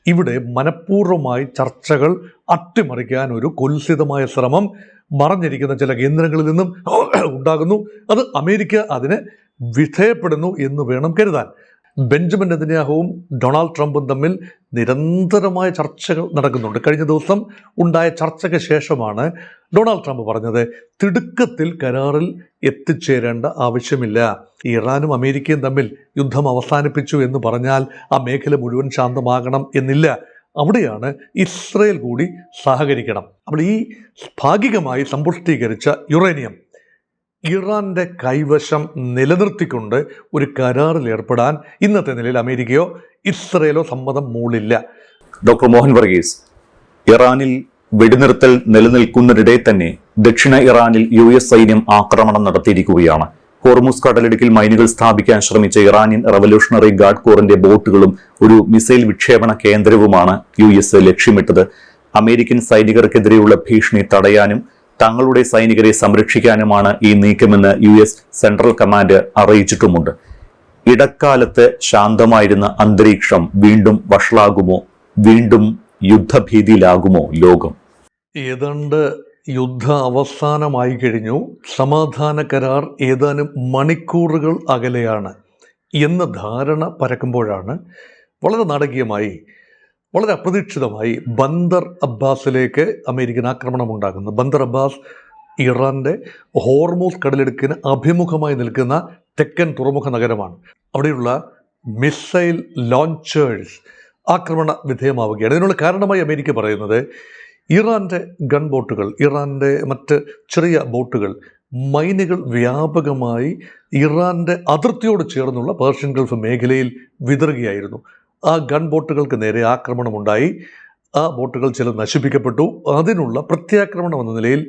ഇവിടെ മനഃപൂർവ്വമായി ചർച്ചകൾ അട്ടിമറിക്കാൻ ഒരു കുൽസിതമായ ശ്രമം മറഞ്ഞിരിക്കുന്ന ചില കേന്ദ്രങ്ങളിൽ നിന്നും ഉണ്ടാകുന്നു. അത് അമേരിക്ക അതിന് വിധേയപ്പെടുന്നു എന്ന് വേണം കരുതാൻ. ബെഞ്ചമിൻ നെതന്യാഹുവും ഡൊണാൾഡ് ട്രംപും തമ്മിൽ നിരന്തരമായ ചർച്ചകൾ നടക്കുന്നുണ്ട്. കഴിഞ്ഞ ദിവസം ഉണ്ടായ ചർച്ചയ്ക്ക് ശേഷമാണ് ഡൊണാൾഡ് ട്രംപ് പറഞ്ഞത് തിടുക്കത്തിൽ കരാറിൽ എത്തിച്ചേരേണ്ട ആവശ്യമില്ല. ഇറാനും അമേരിക്കയും തമ്മിൽ യുദ്ധം അവസാനിപ്പിച്ചു എന്ന് പറഞ്ഞാൽ ആ മേഖല മുഴുവൻ ശാന്തമാകണം എന്നില്ല. അവിടെയാണ് ഇസ്രയേൽ കൂടി സഹകരിക്കണം. അപ്പോൾ ഈ ഭാഗികമായി സമ്പുഷ്ടീകരിച്ച യുറേനിയം ഇറാന്റെ കൈവശം നിലനിർത്തിക്കൊണ്ട് ഒരു കരാറിൽ ഏർപ്പെടാൻ ഇന്നത്തെ നിലയിൽ അമേരിക്കയോ ഇസ്രയേലോ സമ്മതം മൂളില്ല. ഡോക്ടർ മോഹൻ വർഗീസ്, ഇറാനിൽ വെടിനിർത്തൽ നിലനിൽക്കുന്നതിനിടെ തന്നെ ദക്ഷിണ ഇറാനിൽ US സൈന്യം ആക്രമണം നടത്തിയിരിക്കുകയാണ്. ഹോർമുസ് കടലിടുക്കിൽ മൈനുകൾ സ്ഥാപിക്കാൻ ശ്രമിച്ച ഇറാനിയൻ റവല്യൂഷണറി ഗാർഡ് കോറിന്റെ ബോട്ടുകളും ഒരു മിസൈൽ വിക്ഷേപണ കേന്ദ്രവുമാണ് US ലക്ഷ്യമിട്ടത്. അമേരിക്കൻ സൈനികർക്കെതിരെയുള്ള ഭീഷണി തടയാനും തങ്ങളുടെ സൈനികരെ സംരക്ഷിക്കാനുമാണ് ഈ നീക്കമെന്ന് US സെൻട്രൽ കമാൻഡ് അറിയിച്ചിട്ടുമുണ്ട്. ഇടക്കാലത്ത് ശാന്തമായിരുന്ന അന്തരീക്ഷം വീണ്ടും വഷളാകുമോ? വീണ്ടും യുദ്ധഭീതിയിലാകുമോ ലോകം? ഏതാണ്ട് യുദ്ധ അവസാനമായി കഴിഞ്ഞു. സമാധാന കരാർ ഏതാനും മണിക്കൂറുകൾ അകലെയാണ് എന്ന ധാരണ പരക്കുമ്പോഴാണ് വളരെ നാടകീയമായി, വളരെ അപ്രതീക്ഷിതമായി ബന്ദർ അബ്ബാസിലേക്ക് അമേരിക്കൻ ആക്രമണം ഉണ്ടാകുന്നത്. ബന്ദർ അബ്ബാസ് ഇറാന്റെ ഹോർമൂസ് കടലിടുക്കിന് അഭിമുഖമായി നിൽക്കുന്ന തെക്കൻ തുറമുഖ നഗരമാണ്. അവിടെയുള്ള മിസൈൽ ലോഞ്ചേഴ്സ് ആക്രമണ വിധേയമാവുകയാണ്. ഇതിനുള്ള കാരണമായി അമേരിക്ക പറയുന്നത് ഇറാന്റെ ഗൺ ബോട്ടുകൾ, ഇറാന്റെ മറ്റ് ചെറിയ ബോട്ടുകൾ മൈനുകൾ വ്യാപകമായി ഇറാന്റെ അതിർത്തിയോട് ചേർന്നുള്ള പേർഷ്യൻ ഗൾഫ് മേഖലയിൽ വിതറുകയായിരുന്നു. ആ ഗൺ ബോട്ടുകൾക്ക് നേരെ ആക്രമണമുണ്ടായി. ആ ബോട്ടുകൾ ചിലത് നശിപ്പിക്കപ്പെട്ടു. അതിനുള്ള പ്രത്യാക്രമണം എന്ന നിലയിൽ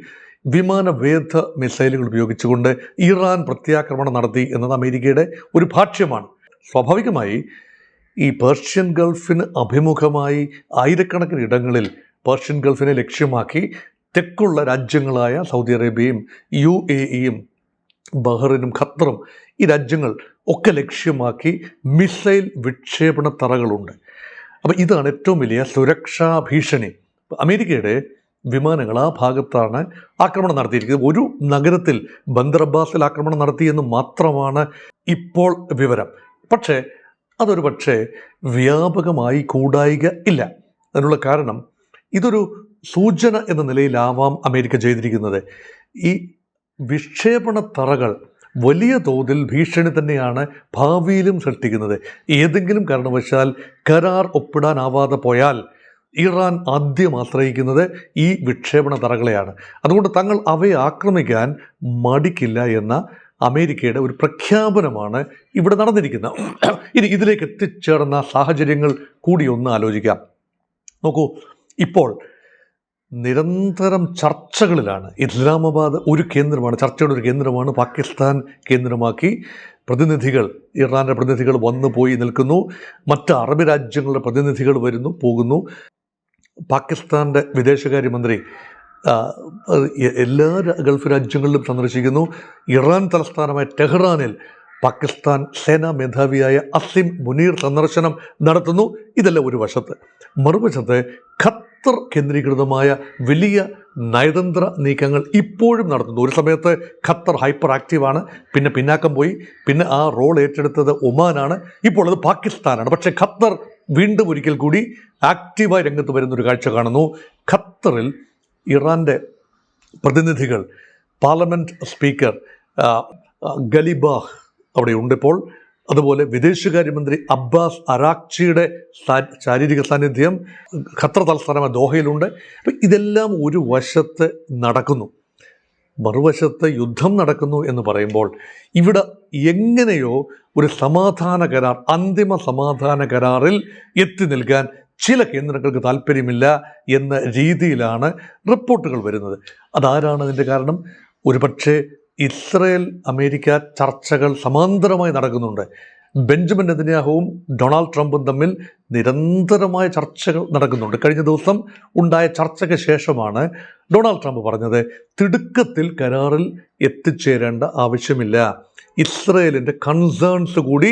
വിമാനവേധ മിസൈലുകൾ ഉപയോഗിച്ചുകൊണ്ട് ഇറാൻ പ്രത്യാക്രമണം നടത്തി എന്നത് അമേരിക്കയുടെ ഒരു ഭാഷ്യമാണ്. സ്വാഭാവികമായി ഈ പേർഷ്യൻ ഗൾഫിന് അഭിമുഖമായി ആയിരക്കണക്കിന് ഇടങ്ങളിൽ പേർഷ്യൻ ഗൾഫിനെ ലക്ഷ്യമാക്കി തെക്കുള്ള രാജ്യങ്ങളായ സൗദി അറേബ്യയും UAEയും ബഹ്റിനും ഖത്തറും ഈ രാജ്യങ്ങൾ ഒക്കെ ലക്ഷ്യമാക്കി മിസൈൽ വിക്ഷേപണ തറകളുണ്ട്. അപ്പോൾ ഇതാണ് ഏറ്റവും വലിയ സുരക്ഷാ ഭീഷണി. അമേരിക്കയുടെ വിമാനങ്ങൾ ആ ഭാഗത്താണ് ആക്രമണം നടത്തിയിരിക്കുന്നത്. ഒരു നഗരത്തിൽ ബന്ദർ അബ്ബാസിൽ ആക്രമണം നടത്തിയെന്ന് മാത്രമാണ് ഇപ്പോൾ വിവരം. പക്ഷേ അതൊരു പക്ഷേ വ്യാപകമായി കൂടായിക ഇല്ല. അതിനുള്ള കാരണം ഇതൊരു സൂചന എന്ന നിലയിലാവാം അമേരിക്ക ചെയ്തിരിക്കുന്നത്. ഈ വിക്ഷേപണ തറകൾ വലിയ തോതിൽ ഭീഷണി തന്നെയാണ് ഭാവിയിലും സൃഷ്ടിക്കുന്നത്. ഏതെങ്കിലും കാരണവശാൽ കരാർ ഒപ്പിടാനാവാതെ പോയാൽ ഇറാൻ ആദ്യം ആശ്രയിക്കുന്നത് ഈ വിക്ഷേപണ തറകളെയാണ്. അതുകൊണ്ട് തങ്ങൾ അവയെ ആക്രമിക്കാൻ മടിക്കില്ല എന്ന അമേരിക്കയുടെ ഒരു പ്രഖ്യാപനമാണ് ഇവിടെ നടന്നിരിക്കുന്നത്. ഇനി ഇതിലേക്ക് എത്തിച്ചേർന്ന സാഹചര്യങ്ങൾ കൂടി ഒന്ന് ആലോചിക്കാം. നോക്കൂ, ഇപ്പോൾ നിരന്തരം ചർച്ചകളിലാണ്. ഇസ്ലാമാബാദ് ഒരു കേന്ദ്രമാണ്, ചർച്ചയുടെ ഒരു കേന്ദ്രമാണ്. പാകിസ്ഥാൻ കേന്ദ്രമാക്കി പ്രതിനിധികൾ, ഇറാൻ്റെ പ്രതിനിധികൾ വന്നു പോയി നിൽക്കുന്നു. മറ്റ് അറബ് രാജ്യങ്ങളുടെ പ്രതിനിധികൾ വരുന്നു പോകുന്നു. പാകിസ്ഥാൻ്റെ വിദേശകാര്യമന്ത്രി എല്ലാ ഗൾഫ് രാജ്യങ്ങളിലും സന്ദർശിക്കുന്നു. ഇറാൻ തലസ്ഥാനമായ ടെഹ്റാനിൽ പാകിസ്ഥാൻ സേനാ മേധാവിയായ അസിം മുനീർ സന്ദർശനം നടത്തുന്നു. ഇതെല്ലാം ഒരു വശത്ത്. മറുവശത്ത് ഖത്തർ കേന്ദ്രീകൃതമായ വലിയ നയതന്ത്ര നീക്കങ്ങൾ ഇപ്പോഴും നടത്തുന്നു. ഒരു സമയത്ത് ഖത്തർ ഹൈപ്പർ ആക്റ്റീവാണ്, പിന്നെ പിന്നാക്കം പോയി, പിന്നെ ആ റോൾ ഏറ്റെടുത്തത് ഒമാനാണ്, ഇപ്പോൾ അത് പാകിസ്ഥാനാണ്. പക്ഷേ ഖത്തർ വീണ്ടും ഒരിക്കൽ കൂടി ആക്റ്റീവായി രംഗത്ത് വരുന്നൊരു കാഴ്ച കാണുന്നു. ഖത്തറിൽ ഇറാൻ്റെ പ്രതിനിധികൾ, പാർലമെൻറ്റ് സ്പീക്കർ ഗലിബാഹ് അവിടെയുണ്ട് ഇപ്പോൾ. അതുപോലെ വിദേശകാര്യമന്ത്രി അബ്ബാസ് അരാക്ചിയുടെ ശാരീരിക സാന്നിധ്യം ഖത്തർ തലസ്ഥാനമായ ദോഹയിലുണ്ട്. അപ്പം ഇതെല്ലാം ഒരു വശത്ത് നടക്കുന്നു. മറുവശത്ത് യുദ്ധം നടക്കുന്നു എന്ന് പറയുമ്പോൾ ഇവിടെ എങ്ങനെയോ ഒരു സമാധാന കരാർ, അന്തിമ സമാധാന കരാറിൽ എത്തി നിൽക്കാൻ ചില കേന്ദ്രങ്ങൾക്ക് താല്പര്യമില്ല എന്ന രീതിയിലാണ് റിപ്പോർട്ടുകൾ വരുന്നത്. അതാരാണ് അതിൻ്റെ കാരണം? ഒരുപക്ഷെ ഇസ്രയേൽ അമേരിക്ക ചർച്ചകൾ സമാന്തരമായി നടക്കുന്നുണ്ട്. ബെഞ്ചമിൻ നെതന്യാഹുവും ഡൊണാൾഡ് ട്രംപും തമ്മിൽ നിരന്തരമായ ചർച്ചകൾ നടക്കുന്നുണ്ട്. കഴിഞ്ഞ ദിവസം ഉണ്ടായ ചർച്ചയ്ക്ക് ശേഷമാണ് ഡൊണാൾഡ് ട്രംപ് പറഞ്ഞത് തിടുക്കത്തിൽ കരാറിൽ എത്തിച്ചേരേണ്ട ആവശ്യമില്ല, ഇസ്രയേലിൻ്റെ കൺസേൺസ് കൂടി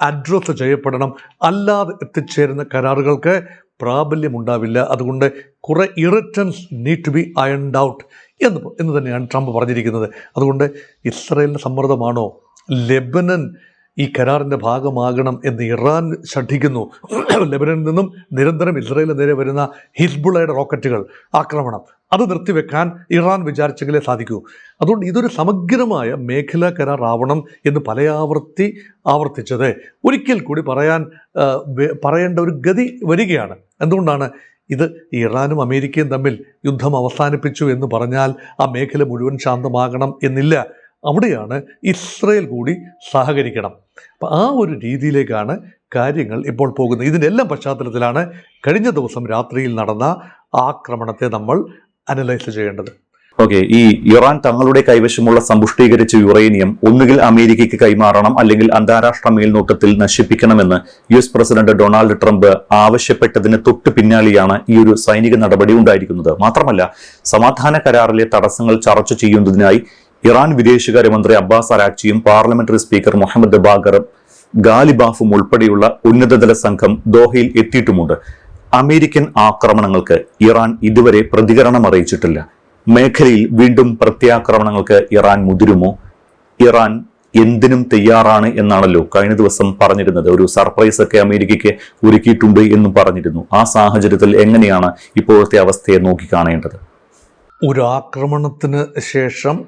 അഡ്രസ്സ് ചെയ്യപ്പെടണം, അല്ലാതെ എത്തിച്ചേരുന്ന കരാറുകൾക്ക് പ്രാബല്യമുണ്ടാവില്ല. അതുകൊണ്ട് കുറേ ഇറിറ്റൻസ് need to B ironed out എന്ന് തന്നെയാണ് ട്രംപ് പറഞ്ഞിരിക്കുന്നത്. അതുകൊണ്ട് ഇസ്രയേലിൻ്റെ സമ്മർദ്ദമാണോ ലെബനൻ ഈ കരാറിൻ്റെ ഭാഗമാകണം എന്ന് ഇറാൻ ശഠിക്കുന്നു. ലെബനനിൽ നിന്നും നിരന്തരം ഇസ്രയേലിന് നേരെ വരുന്ന ഹിസ്ബുള്ളയുടെ റോക്കറ്റുകൾ ആക്രമണം അത് നിർത്തിവെക്കാൻ ഇറാൻ വിചാരിച്ചെങ്കിലേ സാധിക്കൂ. അതുകൊണ്ട് ഇതൊരു സമഗ്രമായ മേഖലാ കരാർ ആവണം എന്ന് ആവർത്തിച്ചത് ഒരിക്കൽ കൂടി പറയേണ്ട ഒരു ഗതി വരികയാണ്. എന്തുകൊണ്ടാണ് ഇത് ഇറാനും അമേരിക്കയും തമ്മിൽ യുദ്ധം അവസാനിപ്പിച്ചു എന്ന് പറഞ്ഞാൽ ആ മേഖല മുഴുവൻ ശാന്തമാകണം എന്നില്ല. അവിടെയാണ് ഇസ്രയേൽ കൂടി സഹകരിക്കണം. അപ്പം ആ ഒരു രീതിയിലേക്കാണ് കാര്യങ്ങൾ ഇപ്പോൾ പോകുന്നത്. ഇതിൻ്റെ എല്ലാം പശ്ചാത്തലത്തിലാണ് കഴിഞ്ഞ ദിവസം രാത്രിയിൽ നടന്ന ആക്രമണത്തെ നമ്മൾ അനലൈസ് ചെയ്യേണ്ടത്. ഓക്കെ, ഈ ഇറാൻ തങ്ങളുടെ കൈവശമുള്ള സമ്പുഷ്ടീകരിച്ച യുറേനിയം ഒന്നുകിൽ അമേരിക്കയ്ക്ക് കൈമാറണം, അല്ലെങ്കിൽ അന്താരാഷ്ട്ര മേൽനോട്ടത്തിൽ നശിപ്പിക്കണമെന്ന് US പ്രസിഡന്റ് ഡൊണാൾഡ് ട്രംപ് ആവശ്യപ്പെട്ടതിന് തൊട്ട് പിന്നാലെയാണ് ഈ ഒരു സൈനിക നടപടി ഉണ്ടായിരിക്കുന്നത്. മാത്രമല്ല, സമാധാന കരാറിലെ തടസ്സങ്ങൾ ചർച്ച ചെയ്യുന്നതിനായി ഇറാൻ വിദേശകാര്യമന്ത്രി അബ്ബാസ് അരാക്ചിയും പാർലമെന്ററി സ്പീക്കർ മുഹമ്മദ് ബാഗർ ഗാലിബാഫും ഉൾപ്പെടെയുള്ള ഉന്നതതല സംഘം ദോഹയിൽ എത്തിയിട്ടുമുണ്ട്. അമേരിക്കൻ ആക്രമണങ്ങൾക്ക് ഇറാൻ ഇതുവരെ പ്രതികരണം അറിയിച്ചിട്ടില്ല. മേഖലയിൽ വീണ്ടും പ്രത്യാക്രമണങ്ങൾക്ക് ഇറാൻ മുതിരുമോ? ഇറാൻ എന്തിനും തയ്യാറാണ് എന്നാണല്ലോ കഴിഞ്ഞ ദിവസം പറഞ്ഞിരുന്നത്. ഒരു സർപ്രൈസ് ഒക്കെ അമേരിക്കയ്ക്ക് ഒരുക്കിയിട്ടുണ്ട് എന്നും പറഞ്ഞിരുന്നു. ആ സാഹചര്യത്തിൽ എങ്ങനെയാണ് ഇപ്പോഴത്തെ അവസ്ഥയെ നോക്കിക്കാണേണ്ടത്? ഒരു ആക്രമണത്തിന് ശേഷം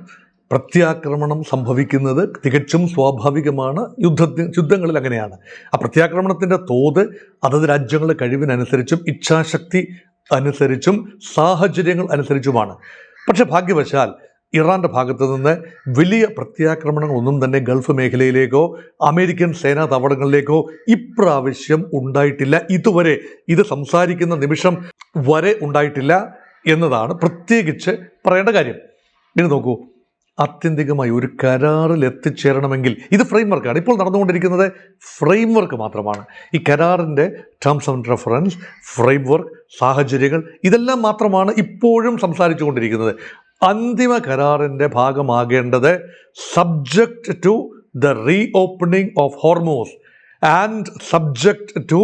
പ്രത്യാക്രമണം സംഭവിക്കുന്നത് തികച്ചും സ്വാഭാവികമാണ്. യുദ്ധങ്ങളിൽ അങ്ങനെയാണ്. ആ പ്രത്യാക്രമണത്തിൻ്റെ തോത് അതത് രാജ്യങ്ങളുടെ കഴിവിനനുസരിച്ചും ഇച്ഛാശക്തി അനുസരിച്ചും സാഹചര്യങ്ങൾ അനുസരിച്ചുമാണ്. പക്ഷെ ഭാഗ്യവശാൽ ഇറാൻ്റെ ഭാഗത്തു നിന്ന് വലിയ പ്രത്യാക്രമണങ്ങളൊന്നും തന്നെ ഗൾഫ് മേഖലയിലേക്കോ അമേരിക്കൻ സേനാ താവളങ്ങളിലേക്കോ ഇപ്രാവശ്യം ഉണ്ടായിട്ടില്ല. ഇതുവരെ ഇത് സംസാരിക്കുന്ന നിമിഷം വരെ ഉണ്ടായിട്ടില്ല എന്നതാണ് പ്രത്യേകിച്ച് പറയേണ്ട കാര്യം. ഇനി നോക്കൂ, ആത്യന്തികമായി ഒരു കരാറിൽ എത്തിച്ചേരണമെങ്കിൽ ഇത് ഫ്രെയിംവർക്കാണ്. ഇപ്പോൾ നടന്നുകൊണ്ടിരിക്കുന്നത് ഫ്രെയിംവർക്ക് മാത്രമാണ്. ഈ കരാറിൻ്റെ ടേംസ് ആൻഡ് റെഫറൻസ്, ഫ്രെയിംവർക്ക്, സാഹചര്യങ്ങൾ ഇതെല്ലാം മാത്രമാണ് ഇപ്പോഴും സംസാരിച്ചു കൊണ്ടിരിക്കുന്നത്. അന്തിമ കരാറിൻ്റെ ഭാഗമാകേണ്ടത് subject to the reopening of Hormuz and subject to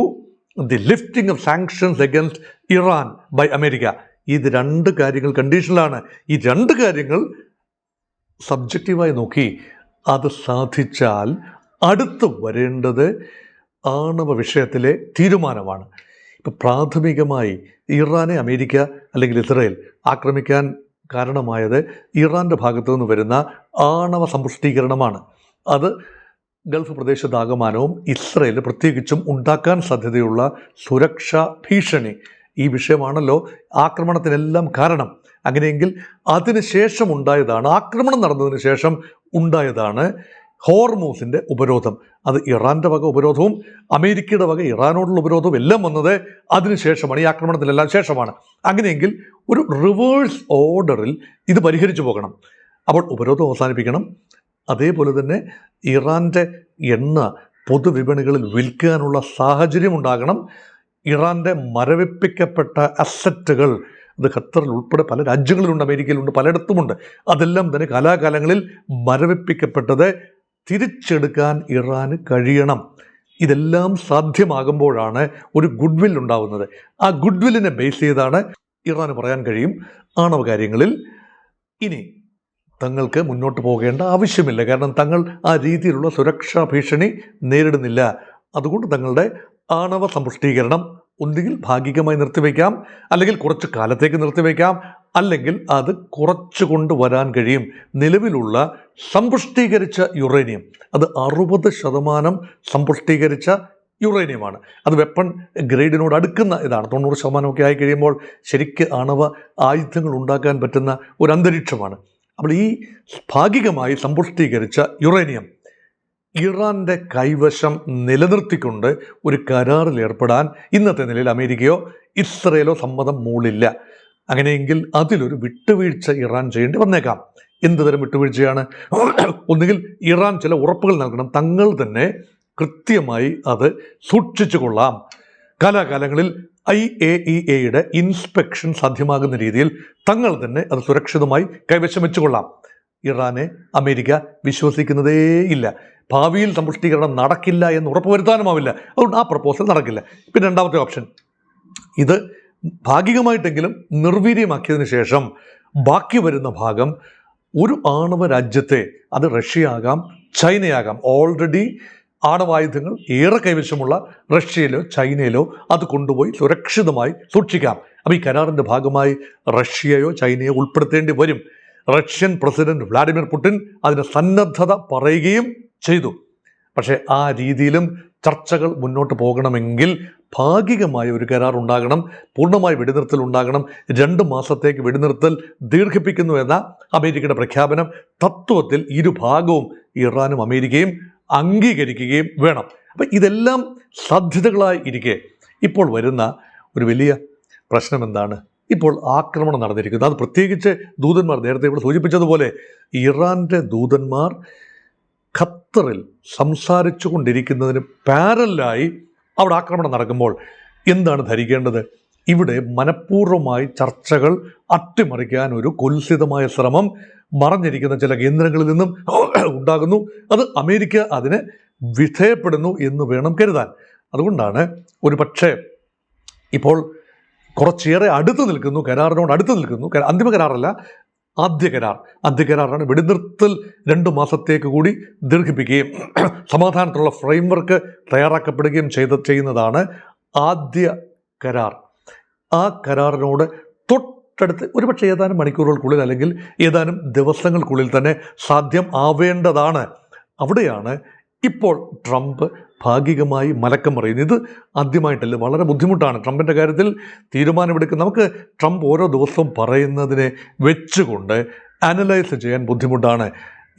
the lifting of sanctions against Iran by America. ഇത് രണ്ട് കാര്യങ്ങൾ കണ്ടീഷനിലാണ്. ഈ രണ്ട് കാര്യങ്ങൾ സബ്ജക്റ്റീവായി നോക്കി അത് സാധിച്ചാൽ അടുത്ത് വരേണ്ടത് ആണവ വിഷയത്തിലെ തീരുമാനമാണ്. ഇപ്പം പ്രാഥമികമായി ഇറാനെ അമേരിക്ക അല്ലെങ്കിൽ ഇസ്രയേൽ ആക്രമിക്കാൻ കാരണമായത് ഇറാൻ്റെ ഭാഗത്തു നിന്ന് വരുന്ന ആണവ സമ്പുഷ്ടീകരണമാണ്. അത് ഗൾഫ് പ്രദേശത്താകമാനവും ഇസ്രയേൽ പ്രത്യേകിച്ചും ഉണ്ടാക്കാൻ സാധ്യതയുള്ള സുരക്ഷാ ഭീഷണി, ഈ വിഷയമാണല്ലോ ആക്രമണത്തിനെല്ലാം കാരണം. അങ്ങനെയെങ്കിൽ അതിനുശേഷം ഉണ്ടായതാണ്, ആക്രമണം നടന്നതിന് ശേഷം ഉണ്ടായതാണ് ഹോർമൂസിൻ്റെ ഉപരോധം. അത് ഇറാൻ്റെ വക ഉപരോധവും അമേരിക്കയുടെ വക ഇറാനോടുള്ള ഉപരോധവും എല്ലാം വന്നത് അതിനുശേഷമാണ്, ഈ ആക്രമണത്തിലെല്ലാം ശേഷമാണ്. അങ്ങനെയെങ്കിൽ ഒരു റിവേഴ്സ് ഓർഡറിൽ ഇത് പരിഹരിച്ചു പോകണം. അപ്പോൾ ഉപരോധം അവസാനിപ്പിക്കണം. അതേപോലെ തന്നെ ഇറാൻ്റെ എണ്ണ പൊതുവിപണികളിൽ വിൽക്കാനുള്ള സാഹചര്യം ഉണ്ടാകണം. ഇറാൻ്റെ മരവിപ്പിക്കപ്പെട്ട അസറ്റുകൾ, അത് ഖത്തറിൽ ഉൾപ്പെടെ പല രാജ്യങ്ങളിലുണ്ട്, അമേരിക്കയിലുണ്ട്, പലയിടത്തുമുണ്ട്. അതെല്ലാം തന്നെ കാലാകാലങ്ങളിൽ മരവിപ്പിക്കപ്പെട്ടത് തിരിച്ചെടുക്കാൻ ഇറാന് കഴിയണം. ഇതെല്ലാം സാധ്യമാകുമ്പോഴാണ് ഒരു ഗുഡ് വിൽ ഉണ്ടാവുന്നത്. ആ ഗുഡ് വില്ലിനെ ബേസ് ചെയ്താണ് ഇറാന് പറയാൻ കഴിയും ആണവ കാര്യങ്ങളിൽ ഇനി തങ്ങൾക്ക് മുന്നോട്ട് പോകേണ്ട ആവശ്യമില്ല. കാരണം തങ്ങൾ ആ രീതിയിലുള്ള സുരക്ഷാ ഭീഷണി നേരിടുന്നില്ല. അതുകൊണ്ട് തങ്ങളുടെ ആണവ സമ്പുഷ്ടീകരണം ഒന്നുകിൽ ഭാഗികമായി നിർത്തിവെക്കാം, അല്ലെങ്കിൽ കുറച്ച് കാലത്തേക്ക് നിർത്തിവെക്കാം, അല്ലെങ്കിൽ അത് കുറച്ചു കൊണ്ടുവരാൻ കഴിയും. നിലവിലുള്ള സമ്പുഷ്ടീകരിച്ച യുറേനിയം അത് 60% സമ്പുഷ്ടീകരിച്ച യുറേനിയമാണ്. അത് വെപ്പൺ ഗ്രേഡിനോട് അടുക്കുന്ന ഇതാണ്. 90% ആയി കഴിയുമ്പോൾ ശരിക്ക് ആണവ ആയുധങ്ങൾ ഉണ്ടാക്കാൻ പറ്റുന്ന ഒരു അന്തരീക്ഷമാണ്. അപ്പോൾ ഈ ഭാഗികമായി സമ്പുഷ്ടീകരിച്ച യുറേനിയം ഇറാൻ്റെ കൈവശം നിലനിർത്തിക്കൊണ്ട് ഒരു കരാറിൽ ഏർപ്പെടാൻ ഇന്നത്തെ നിലയിൽ അമേരിക്കയോ ഇസ്രയേലോ സമ്മതം മൂളില്ല. അങ്ങനെയെങ്കിൽ അതിലൊരു വിട്ടുവീഴ്ച ഇറാൻ ചെയ്യേണ്ടി വന്നേക്കാം. എന്തുതരം വിട്ടുവീഴ്ചയാണ്? ഒന്നുകിൽ ഇറാൻ ചില ഉറപ്പുകൾ നൽകണം, തങ്ങൾ തന്നെ കൃത്യമായി അത് സൂക്ഷിച്ചു കൊള്ളാം, കാലാകാലങ്ങളിൽ IAEAയുടെ ഇൻസ്പെക്ഷൻ സാധ്യമാകുന്ന രീതിയിൽ തങ്ങൾ തന്നെ അത് സുരക്ഷിതമായി കൈവശം വെച്ചുകൊള്ളാം. ഇറാനെ അമേരിക്ക വിശ്വസിക്കുന്നതേയില്ല. ഭാവിയിൽ സമ്പുഷ്ടീകരണം നടക്കില്ല എന്ന് ഉറപ്പുവരുത്താനുമാവില്ല. അതുകൊണ്ട് ആ പ്രപ്പോസൽ നടക്കില്ല. പിന്നെ രണ്ടാമത്തെ ഓപ്ഷൻ, ഇത് ഭാഗികമായിട്ടെങ്കിലും നിർവീര്യമാക്കിയതിനു ശേഷം ബാക്കി വരുന്ന ഭാഗം ഒരു ആണവ രാജ്യത്തെ, അത് റഷ്യയാകാം ചൈനയാകാം, ഓൾറെഡി ആണവായുധങ്ങൾ ഏറെ കൈവശമുള്ള റഷ്യയിലോ ചൈനയിലോ അത് കൊണ്ടുപോയി സുരക്ഷിതമായി സൂക്ഷിക്കാം. അപ്പോൾ ഈ കരാറിൻ്റെ ഭാഗമായി റഷ്യയോ ചൈനയോ ഉൾപ്പെടുത്തേണ്ടി വരും. റഷ്യൻ പ്രസിഡന്റ് വ്ളാഡിമിർ പുടിൻ അതിന് സന്നദ്ധത പറയുകയും ചെയ്തു. പക്ഷേ ആ രീതിയിലും ചർച്ചകൾ മുന്നോട്ട് പോകണമെങ്കിൽ ഭാഗികമായ ഒരു കരാർ ഉണ്ടാകണം, പൂർണ്ണമായ വെടിനിർത്തൽ ഉണ്ടാകണം. 2 മാസത്തേക്ക് വെടിനിർത്തൽ ദീർഘിപ്പിക്കുന്നു എന്ന അമേരിക്കയുടെ പ്രഖ്യാപനം തത്വത്തിൽ ഇരുഭാഗവും ഇറാനും അമേരിക്കയും അംഗീകരിക്കുകയും വേണം. അപ്പം ഇതെല്ലാം സാധ്യതകളായി ഇരിക്കെ ഇപ്പോൾ വരുന്ന ഒരു വലിയ പ്രശ്നം എന്താണ്? ഇപ്പോൾ ആക്രമണം നടന്നിരിക്കുന്നത്, അത് പ്രത്യേകിച്ച് ദൂതന്മാർ, നേരത്തെ ഇവിടെ സൂചിപ്പിച്ചതുപോലെ ഇറാൻ്റെ ദൂതന്മാർ ഖത്തറിൽ സംസാരിച്ചു കൊണ്ടിരിക്കുന്നതിന് പാരലായി അവിടെ ആക്രമണം നടക്കുമ്പോൾ എന്താണ് ധരിക്കേണ്ടത്? ഇവിടെ മനഃപൂർവ്വമായി ചർച്ചകൾ അട്ടിമറിക്കാൻ ഒരു കുൽസിതമായ ശ്രമം മറഞ്ഞിരിക്കുന്ന ചില കേന്ദ്രങ്ങളിൽ നിന്നും ഉണ്ടാകുന്നു. അത് അമേരിക്ക അതിന് വിധേയപ്പെടുന്നു എന്ന് വേണം കരുതാൻ. അതുകൊണ്ടാണ് ഒരു പക്ഷേ ഇപ്പോൾ കുറച്ചേറെ അടുത്ത് നിൽക്കുന്നു, കരാറിനോട് അടുത്ത് നിൽക്കുന്നു. അന്തിമ കരാറല്ല, ആദ്യ കരാറാണ്. വെടിനിർത്തൽ 2 മാസത്തേക്ക് കൂടി ദീർഘിപ്പിക്കുകയും സമാധാനത്തിലുള്ള ഫ്രെയിംവർക്ക് തയ്യാറാക്കപ്പെടുകയും ചെയ്യുന്നതാണ് ആദ്യ കരാർ. ആ കരാറിനോട് തൊട്ടടുത്ത് ഒരുപക്ഷെ ഏതാനും മണിക്കൂറുകൾക്കുള്ളിൽ അല്ലെങ്കിൽ ഏതാനും ദിവസങ്ങൾക്കുള്ളിൽ തന്നെ സാധ്യം ആവേണ്ടതാണ്. അവിടെയാണ് ഇപ്പോൾ ട്രംപ് ഭാഗികമായി മലക്കം പറയുന്നത്. ഇത് ആദ്യമായിട്ടല്ല, വളരെ ബുദ്ധിമുട്ടാണ് ട്രംപിൻ്റെ കാര്യത്തിൽ തീരുമാനമെടുക്കുക. നമുക്ക് ട്രംപ് ഓരോ ദിവസവും പറയുന്നതിനെ വെച്ചുകൊണ്ട് അനലൈസ് ചെയ്യാൻ ബുദ്ധിമുട്ടാണ്.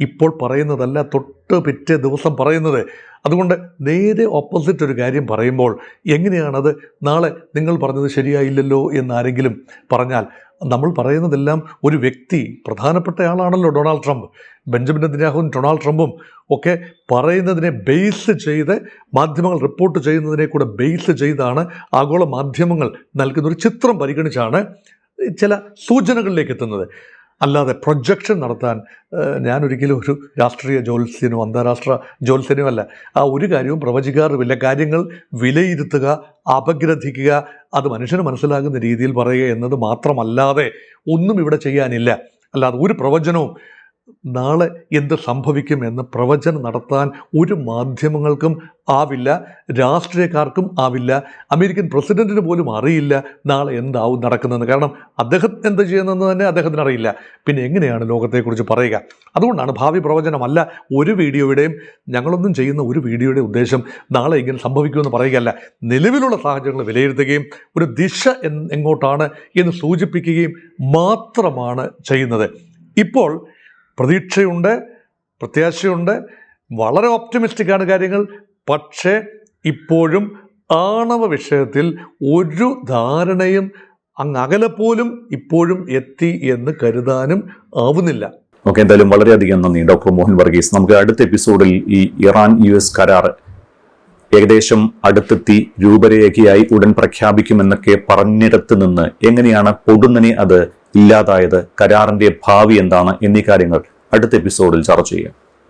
ഇപ്പോൾ പറയുന്നതല്ല തൊട്ട് പിറ്റേ ദിവസം പറയുന്നത്. അതുകൊണ്ട് നേരെ ഓപ്പോസിറ്റ് ഒരു കാര്യം പറയുമ്പോൾ എങ്ങനെയാണത് നാളെ നിങ്ങൾ പറഞ്ഞത് ശരിയായില്ലല്ലോ എന്നാരെങ്കിലും പറഞ്ഞാൽ, നമ്മൾ പറയുന്നതെല്ലാം ഒരു വ്യക്തി, പ്രധാനപ്പെട്ട ആളാണല്ലോ ഡൊണാൾഡ് ട്രംപ്. ബെഞ്ചമിൻ നെതന്യാഹുവും ഡൊണാൾഡ് ട്രംപും ഒക്കെ പറയുന്നതിനെ ബേസ് ചെയ്ത് മാധ്യമങ്ങൾ റിപ്പോർട്ട് ചെയ്യുന്നതിനെ കൂടെ ബേസ് ചെയ്താണ് ആഗോള മാധ്യമങ്ങൾ നൽകുന്ന ഒരു ചിത്രം പരിഗണിച്ചാണ് ചില സൂചനകളിലേക്ക് എത്തുന്നത്. അല്ലാതെ പ്രൊജക്ഷൻ നടത്താൻ ഞാനൊരിക്കലും ഒരു രാഷ്ട്രീയ ജ്യോത്സ്യനോ അന്താരാഷ്ട്ര ജ്യോത്സ്യനോ അല്ല. ആ ഒരു കാര്യവും പ്രവചിക്കാറുമില്ല. കാര്യങ്ങൾ വിലയിരുത്തുക, അപഗ്രഥിക്കുക, അത് മനുഷ്യന് മനസ്സിലാകുന്ന രീതിയിൽ പറയുക എന്നത് മാത്രമല്ലാതെ ഒന്നും ഇവിടെ ചെയ്യാനില്ല. അല്ലാതെ ഒരു പ്രവചനവും നാളെ എന്ത് സംഭവിക്കും എന്ന് പ്രവചനം നടത്താൻ ഒരു മാധ്യമങ്ങൾക്കും ആവില്ല, രാഷ്ട്രീയക്കാർക്കും ആവില്ല, അമേരിക്കൻ പ്രസിഡന്റിന് പോലും അറിയില്ല നാളെ എന്താവും നടക്കുന്നതെന്ന്. കാരണം അദ്ദേഹം എന്ത് ചെയ്യുന്നതെന്ന് തന്നെ അദ്ദേഹത്തിന് അറിയില്ല. പിന്നെ എങ്ങനെയാണ് ലോകത്തെക്കുറിച്ച് പറയുക? അതുകൊണ്ടാണ് ഭാവി പ്രവചനമല്ല ഒരു വീഡിയോയുടെയും, ഞങ്ങളൊന്നും ചെയ്യുന്ന ഒരു വീഡിയോയുടെ ഉദ്ദേശം നാളെ ഇങ്ങനെ സംഭവിക്കുമെന്ന് പറയുകയല്ല. നിലവിലുള്ള സാഹചര്യങ്ങൾ വിലയിരുത്തുകയും ഒരു ദിശ എങ്ങോട്ടാണ് എന്ന് സൂചിപ്പിക്കുകയും മാത്രമാണ് ചെയ്യുന്നത്. ഇപ്പോൾ പ്രതീക്ഷയുണ്ട്, പ്രത്യാശയുണ്ട്, വളരെ ഓപ്റ്റിമിസ്റ്റിക്കാണ് കാര്യങ്ങൾ. പക്ഷേ ഇപ്പോഴും ആണവ വിഷയത്തിൽ ഒരു ധാരണയും അകലെ പോലും ഇപ്പോഴും എത്തി എന്ന് കരുതാനും ആവുന്നില്ല. ഓക്കെ, എന്തായാലും വളരെയധികം നന്ദി ഡോക്ടർ മോഹൻ വർഗീസ്. നമുക്ക് അടുത്ത എപ്പിസോഡിൽ ഈ ഇറാൻ-US കരാർ ഏകദേശം അടുത്തെത്തി രൂപരേഖയായി ഉടൻ പ്രഖ്യാപിക്കുമെന്നൊക്കെ പറഞ്ഞിടത്ത് നിന്ന് എങ്ങനെയാണ് പൊടുന്നനെ അത് ഇല്ലാതായത്, കരാറിന്റെ ഭാവി എന്താണ് എന്നീ കാര്യങ്ങൾ അടുത്ത എപ്പിസോഡിൽ ചർച്ച ചെയ്യാം.